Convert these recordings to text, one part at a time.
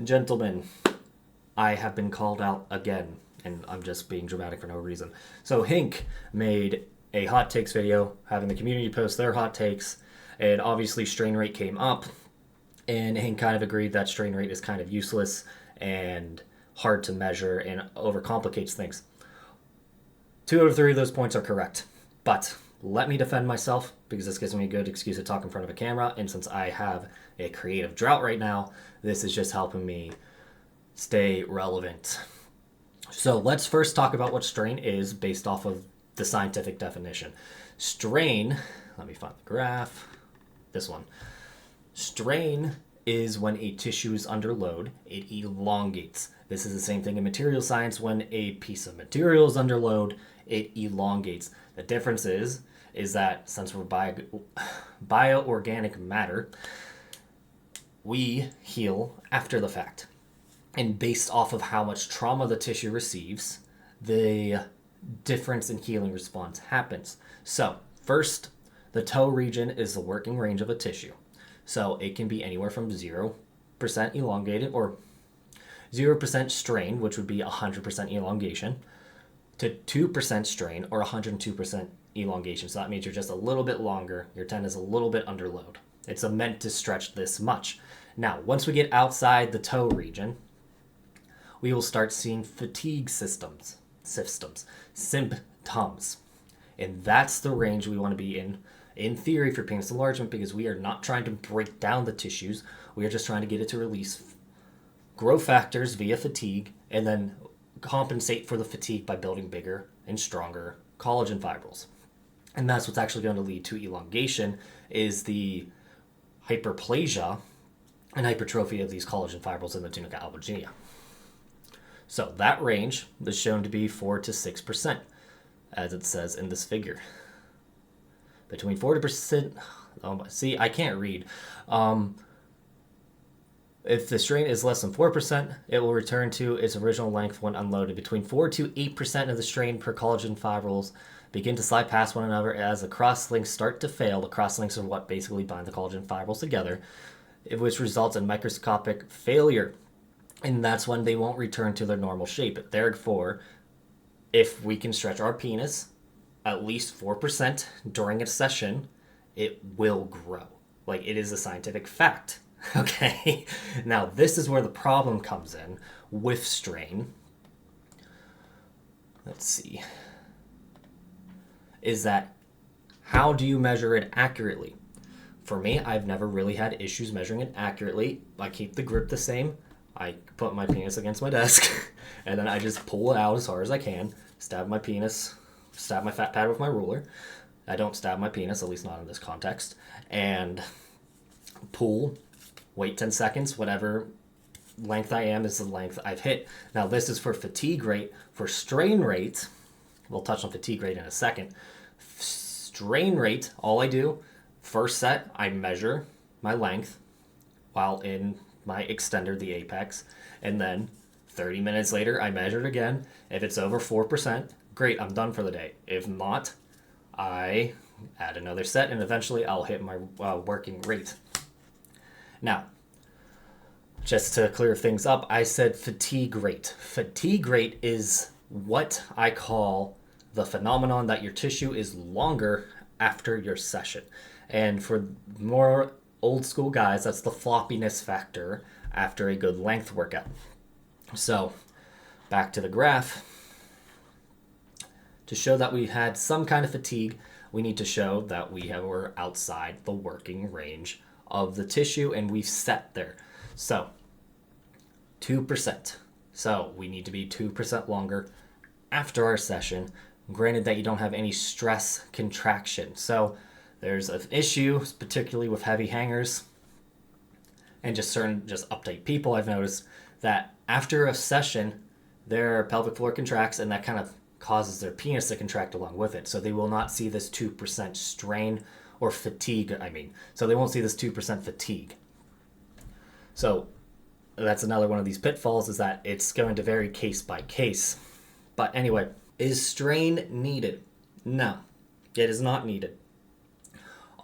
Gentlemen, I have been called out again, and I'm just being dramatic for no reason. So Hink made a hot takes video, having the community post their hot takes, and obviously strain rate came up, and Hink kind of agreed that strain rate is kind of useless and hard to measure and overcomplicates things. 2 out of 3 of those points are correct, but let me defend myself because this gives me a good excuse to talk in front of a camera, and since I have a creative drought right now, this is just helping me stay relevant. So let's first talk about what strain is based off of the scientific definition. Strain, let me find the graph. This one. Strain is when a tissue is under load, it elongates. This is the same thing in material science. When a piece of material is under load, it elongates. The difference is that since we're bioorganic matter, we heal after the fact. And based off of how much trauma the tissue receives, the difference in healing response happens. So, first, the toe region is the working range of a tissue. So, it can be anywhere from 0% elongated or 0% strain, which would be 100% elongation, to 2% strain or 102% elongation. So, that means you're just a little bit longer, your tendon is a little bit under load. It's meant to stretch this much. Now, once we get outside the toe region, we will start seeing fatigue symptoms. And that's the range we want to be in theory, for penis enlargement, because we are not trying to break down the tissues. We are just trying to get it to release growth factors via fatigue and then compensate for the fatigue by building bigger and stronger collagen fibrils. And that's what's actually going to lead to elongation, is the hyperplasia and hypertrophy of these collagen fibrils in the tunica albuginea. So that range is shown to be 4 to 6%, as it says in this figure. Between 40%, see, I can't read. If the strain is less than 4%, it will return to its original length when unloaded. Between 4 to 8% of the strain per collagen fibrils begin to slide past one another as the cross-links start to fail. The cross-links are what basically bind the collagen fibrils together, which results in microscopic failure. And that's when they won't return to their normal shape. Therefore, if we can stretch our penis at least 4% during a session, it will grow. Like, it is a scientific fact. Okay? Now, this is where the problem comes in with strain. Let's see. Is that, how do you measure it accurately? For me, I've never really had issues measuring it accurately. I keep the grip the same. I put my penis against my desk, and then I just pull it out as hard as I can, stab my fat pad with my ruler. I don't stab my penis, at least not in this context, and pull, wait 10 seconds, whatever length I am is the length I've hit. Now, this is for fatigue rate. For strain rate, we'll touch on fatigue rate in a second. Strain rate, all I do, first set, I measure my length while in my extender, the apex, and then 30 minutes later, I measure it again. If it's over 4%, great, I'm done for the day. If not, I add another set, and eventually I'll hit my working rate. Now, just to clear things up, I said fatigue rate. Fatigue rate is what I call the phenomenon that your tissue is longer after your session. And for more old school guys, that's the floppiness factor after a good length workout. So, back to the graph. To show that we had some kind of fatigue, we need to show that we're outside the working range of the tissue, and we've set there. So, 2%. So, we need to be 2% longer after our session, granted that you don't have any stress contraction. So, there's an issue, particularly with heavy hangers and just uptight people. I've noticed that after a session, their pelvic floor contracts, and that kind of causes their penis to contract along with it. So they will not see this 2% strain or fatigue, So they won't see this 2% fatigue. So that's another one of these pitfalls, is that it's going to vary case by case. But anyway, is strain needed? No, it is not needed.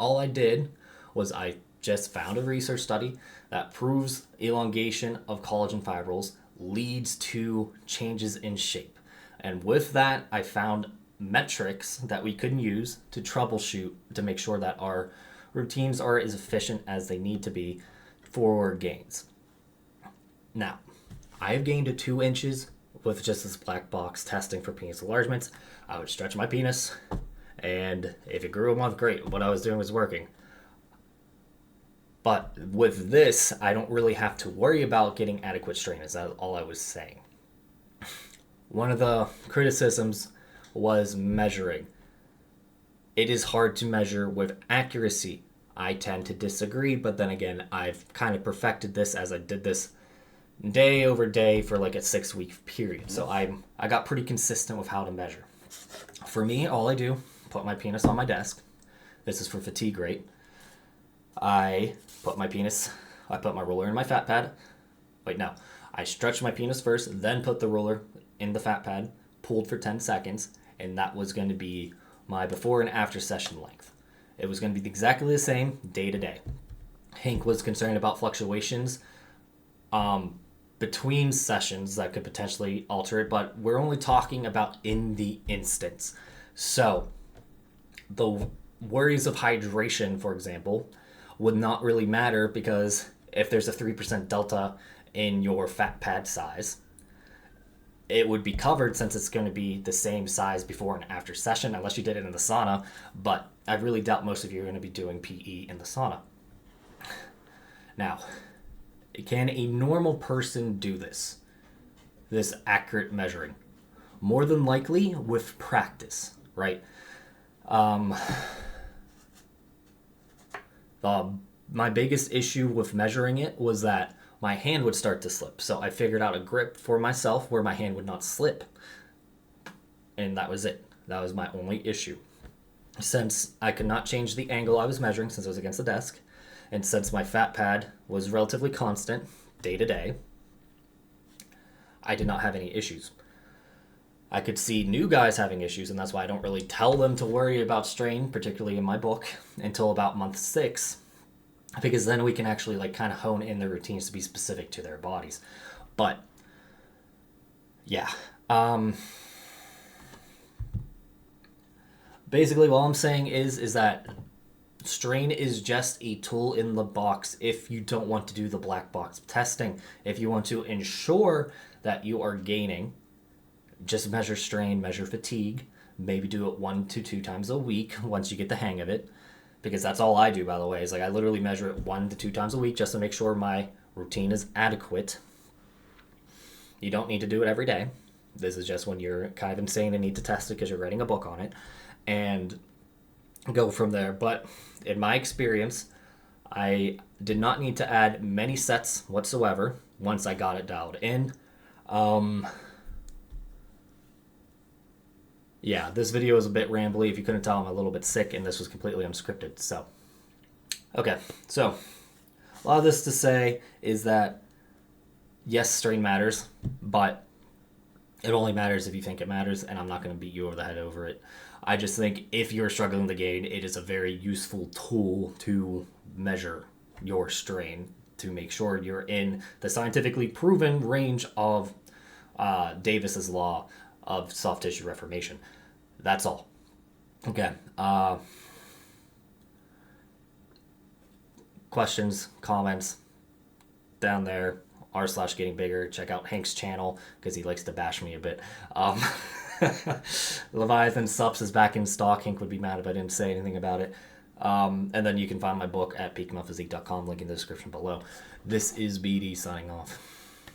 All I did was I just found a research study that proves elongation of collagen fibrils leads to changes in shape. And with that, I found metrics that we can use to troubleshoot to make sure that our routines are as efficient as they need to be for gains. Now, I have gained to 2 inches with just this black box testing for penis enlargements. I would stretch my penis, and if it grew a month, great. What I was doing was working. But with this, I don't really have to worry about getting adequate strain, is that all I was saying. One of the criticisms was measuring. It is hard to measure with accuracy. I tend to disagree, but then again, I've kind of perfected this as I did this day over day for like a 6-week period. So I got pretty consistent with how to measure. For me, all I do, put my penis on my desk. This is for fatigue rate. I put my roller in my fat pad. I stretched my penis first, then put the roller in the fat pad, pulled for 10 seconds, and that was going to be my before and after session length. It was going to be exactly the same day to day. Hank was concerned about fluctuations between sessions that could potentially alter it, but we're only talking about in the instance. So the worries of hydration, for example, would not really matter, because if there's a 3% delta in your fat pad size, it would be covered since it's going to be the same size before and after session, unless you did it in the sauna. But I really doubt most of you are going to be doing PE in the sauna. Now, can a normal person do this accurate measuring? More than likely with practice, right? My biggest issue with measuring it was that my hand would start to slip. So I figured out a grip for myself where my hand would not slip. And that was it. That was my only issue. Since I could not change the angle I was measuring since I was against the desk, and since my fat pad was relatively constant day to day, I did not have any issues. I could see new guys having issues, and that's why I don't really tell them to worry about strain, particularly in my book, until about month 6. Because then we can actually kind of hone in their routines to be specific to their bodies. But yeah, basically all I'm saying is that strain is just a tool in the box if you don't want to do the black box testing. If you want to ensure that you are gaining, just measure strain, measure fatigue, maybe do it 1 to 2 times a week once you get the hang of it. Because that's all I do, by the way, is I literally measure it 1 to 2 times a week just to make sure my routine is adequate. You don't need to do it every day. This is just when you're kind of insane and need to test it because you're writing a book on it, and go from there. But in my experience, I did not need to add many sets whatsoever once I got it dialed in. Yeah, this video is a bit rambly. If you couldn't tell, I'm a little bit sick, and this was completely unscripted. So, okay. So, a lot of this to say is that, yes, strain matters, but it only matters if you think it matters, and I'm not going to beat you over the head over it. I just think if you're struggling to gain, it is a very useful tool to measure your strain to make sure you're in the scientifically proven range of Davis's law of soft tissue reformation. That's all. Okay. Questions, comments, down there, r/getting bigger. Check out Hank's channel because he likes to bash me a bit. Leviathan Sups is back in stock. Hank would be mad if I didn't say anything about it. And then you can find my book at peakmyphysique.com, link in the description below. This is BD signing off.